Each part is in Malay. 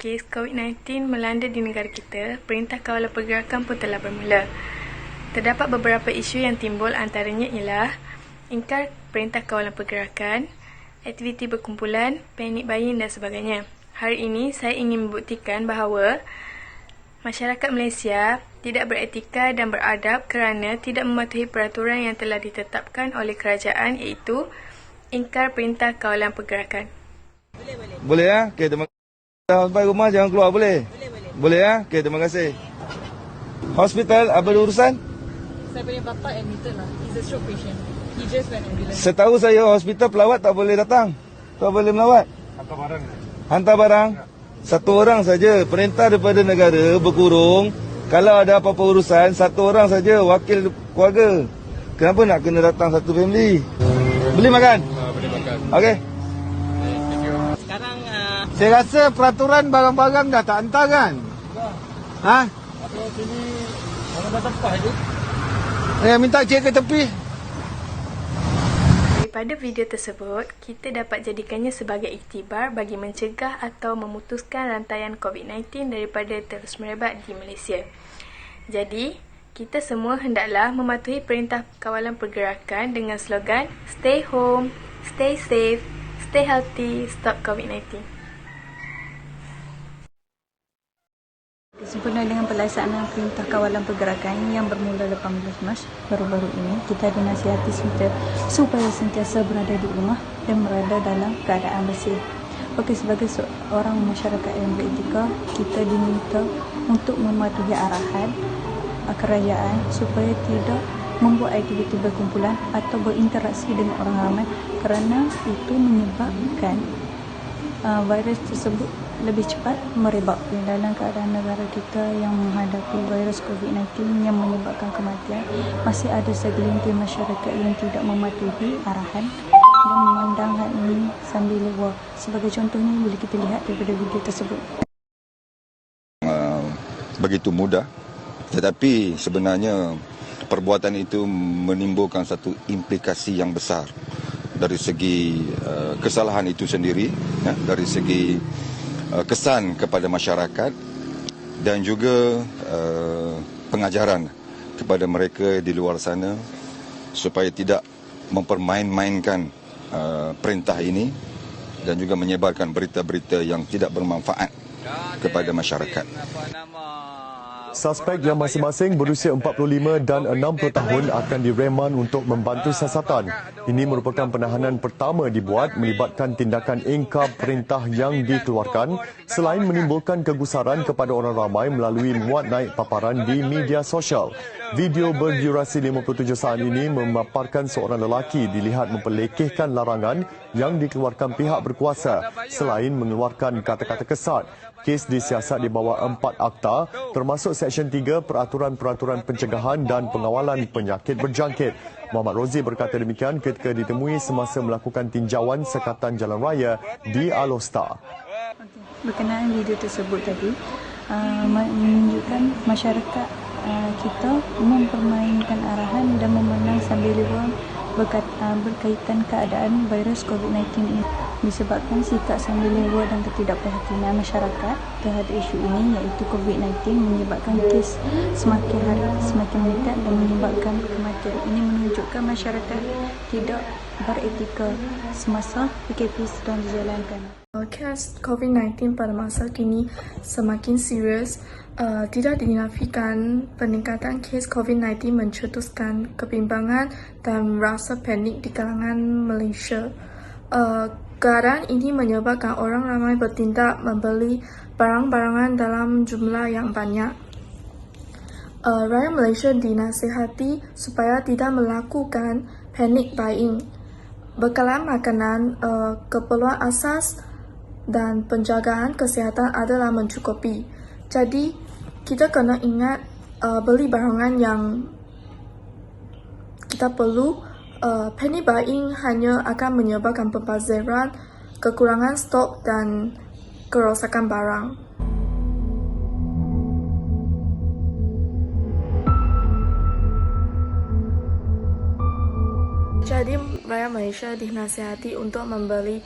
kes COVID-19 melanda di negara kita, Perintah Kawalan Pergerakan pun telah bermula. Terdapat beberapa isu yang timbul, antaranya ialah ingkar Perintah Kawalan Pergerakan, aktiviti berkumpulan, panic buying dan sebagainya. Hari ini saya ingin membuktikan bahawa masyarakat Malaysia tidak beretika dan beradab kerana tidak mematuhi peraturan yang telah ditetapkan oleh kerajaan, iaitu ingkar Perintah Kawalan Pergerakan. Boleh ya? Okey, terima kasih. Sampai rumah jangan keluar, boleh? Boleh ya? Okey, terima kasih. Hospital, apa ada urusan? Saya punya bapa admitted lah. He's a stroke patient. He just went ambulance. Setahu saya hospital pelawat tak boleh datang. Tak boleh melawat. Hantar barang. Hantar barang. Satu orang saja. Perintah daripada negara berkurung. Kalau ada apa-apa urusan, satu orang saja wakil keluarga. Kenapa nak kena datang satu family? Boleh makan? Boleh makan. Okey. Sekarang Saya rasa peraturan barang-barang dah tak hantar kan? Ha? Apa sini orang dah tempah je. Minta cek ke tepi. Daripada video tersebut, kita dapat jadikannya sebagai iktibar bagi mencegah atau memutuskan rantaian COVID-19 daripada terus merebak di Malaysia. Jadi, kita semua hendaklah mematuhi Perintah Kawalan Pergerakan dengan slogan Stay Home, Stay Safe, Stay Healthy, Stop COVID-19. Sempurna dengan pelaksanaan Perintah Kawalan Pergerakan yang bermula 18 Mac baru-baru ini, kita dinasihati supaya sentiasa berada di rumah dan berada dalam keadaan bersih. Okey, sebagai seorang masyarakat yang beretika, kita diminta untuk mematuhi arahan kerajaan supaya tidak membuat aktiviti berkumpulan atau berinteraksi dengan orang ramai kerana itu menyebabkan virus tersebut lebih cepat merebak. Dalam keadaan negara kita yang menghadapi virus COVID-19 yang menyebabkan kematian, masih ada segelintir masyarakat yang tidak mematuhi arahan dan memandang hal ini sambil lewa. Sebagai contohnya, boleh kita lihat daripada video tersebut. Begitu mudah, tetapi sebenarnya perbuatan itu menimbulkan satu implikasi yang besar dari segi kesalahan itu sendiri, dari segi kesan kepada masyarakat dan juga pengajaran kepada mereka di luar sana supaya tidak mempermain-mainkan perintah ini dan juga menyebarkan berita-berita yang tidak bermanfaat kepada masyarakat. Suspek yang masing-masing berusia 45 dan 60 tahun akan direman untuk membantu siasatan. Ini merupakan penahanan pertama dibuat melibatkan tindakan ingkar perintah yang dikeluarkan selain menimbulkan kegusaran kepada orang ramai melalui muat naik paparan di media sosial. Video berdurasi 57 saat ini memaparkan seorang lelaki dilihat memperlekehkan larangan yang dikeluarkan pihak berkuasa selain mengeluarkan kata-kata kesat. Kes disiasat di bawah 4 akta termasuk Seksyen 3 Peraturan-Peraturan Pencegahan dan Pengawalan Penyakit Berjangkit. Muhammad Rozi berkata demikian ketika ditemui semasa melakukan tinjauan sekatan jalan raya di Alor-Star. Berkenaan video tersebut tadi, menunjukkan masyarakat kita mempermainkan arahan dan memandang sambil lewa berkaitan keadaan virus COVID-19 ini. Disebabkan sikap sambil lewa dan ketidakperhatian masyarakat terhadap isu ini, iaitu COVID-19, menyebabkan kes semakin hari semakin meningkat dan menyebabkan kematian. Ini menunjukkan masyarakat tidak beretika semasa PKP sedang dijalankan. Kes COVID-19 pada masa kini semakin serius. Tidak dinafikan peningkatan kes COVID-19 mencetuskan kebimbangan dan rasa panik di kalangan Malaysia. Keadaan ini menyebabkan orang ramai bertindak membeli barang-barangan dalam jumlah yang banyak. Rakyat Malaysia dinasihati supaya tidak melakukan panic buying. Bekalan makanan, keperluan asas dan penjagaan kesihatan adalah mencukupi. Jadi, kita kena ingat beli barangan yang kita perlu. Panic buying hanya akan menyebabkan pembaziran, kekurangan stok dan kerosakan barang. Jadi, rakyat Malaysia dinasihati untuk membeli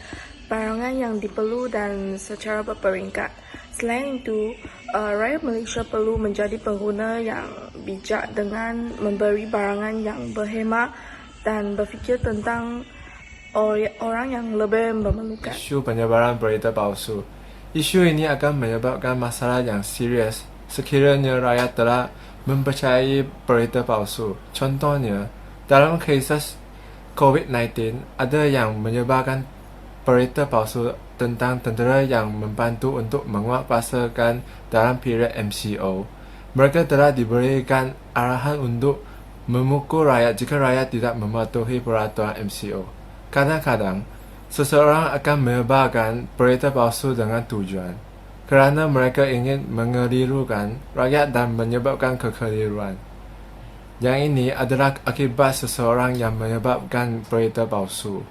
barangan yang diperlu dan secara berperingkat. Selain itu, rakyat Malaysia perlu menjadi pengguna yang bijak dengan memberi barangan yang berhemat dan berfikir tentang orang yang lebih memerlukan. Isu penyebaran berita palsu. Isu ini akan menyebabkan masalah yang serius sekiranya rakyat telah mempercayai berita palsu. Contohnya, dalam kes COVID-19, ada yang menyebarkan berita palsu tentang tentera yang membantu untuk menguatkuasakan dalam period MCO. Mereka telah diberikan arahan untuk memukul rakyat jika rakyat tidak mematuhi peraturan MCO. Kadang-kadang, seseorang akan menyebarkan berita palsu dengan tujuan kerana mereka ingin mengelirukan rakyat dan menyebabkan kekeliruan. Yang ini adalah akibat seseorang yang menyebabkan berita palsu.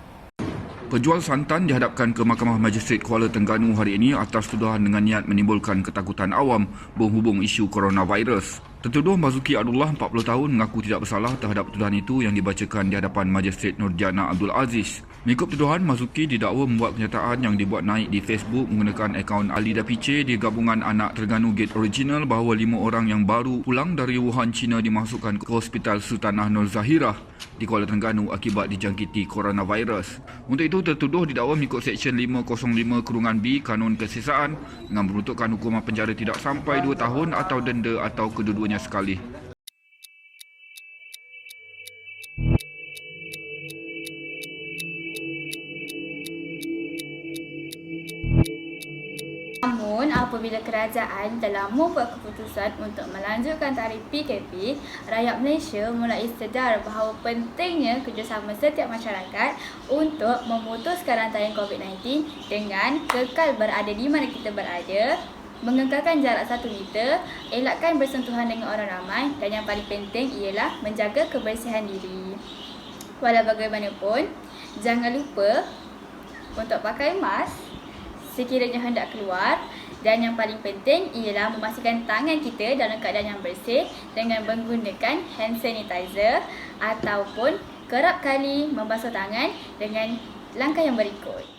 Penjual santan dihadapkan ke Mahkamah Magistrate Kuala Terengganu hari ini atas tuduhan dengan niat menimbulkan ketakutan awam berhubung isu coronavirus. Tertuduh Marzuki Abdullah, 40 tahun, mengaku tidak bersalah terhadap tuduhan itu yang dibacakan di hadapan Magistrate Nurjana Abdul Aziz. Mengikut tuduhan, Marzuki didakwa membuat kenyataan yang dibuat naik di Facebook menggunakan akaun Ali Dapice di gabungan anak Terengganu Gate Original bahawa 5 orang yang baru pulang dari Wuhan, China dimasukkan ke Hospital Sultanah Nur Zahirah di Kuala Terengganu akibat dijangkiti coronavirus. Untuk itu, tertuduh didakwa mengikut Seksyen 505(b) Kanun Kesesaan dengan meruntukkan hukuman penjara tidak sampai 2 tahun atau denda atau kedua-duanya sekali. Namun, apabila kerajaan telah membuat keputusan untuk melanjutkan tarikh PKP, rakyat Malaysia mulai sedar bahawa pentingnya kerjasama setiap masyarakat untuk memutuskan rantaian COVID-19 dengan kekal berada di mana kita berada, mengekalkan jarak 1 meter, elakkan bersentuhan dengan orang ramai dan yang paling penting ialah menjaga kebersihan diri. Walau bagaimanapun, jangan lupa untuk pakai mask sekiranya hendak keluar dan yang paling penting ialah memastikan tangan kita dalam keadaan yang bersih dengan menggunakan hand sanitizer ataupun kerap kali membasuh tangan dengan langkah yang berikut.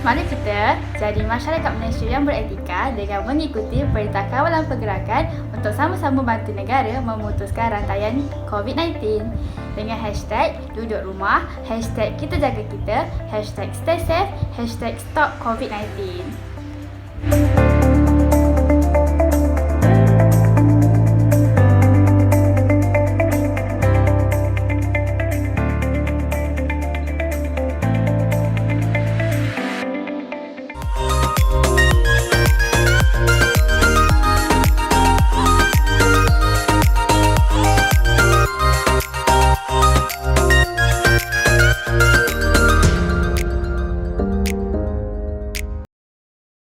Mari kita jadi masyarakat Malaysia yang beretika dengan mengikuti Perintah Kawalan Pergerakan untuk sama-sama bantu negara memutuskan rantaian COVID-19 dengan hashtag duduk rumah, hashtag kita jaga kita, hashtag stay safe, hashtag stop COVID-19.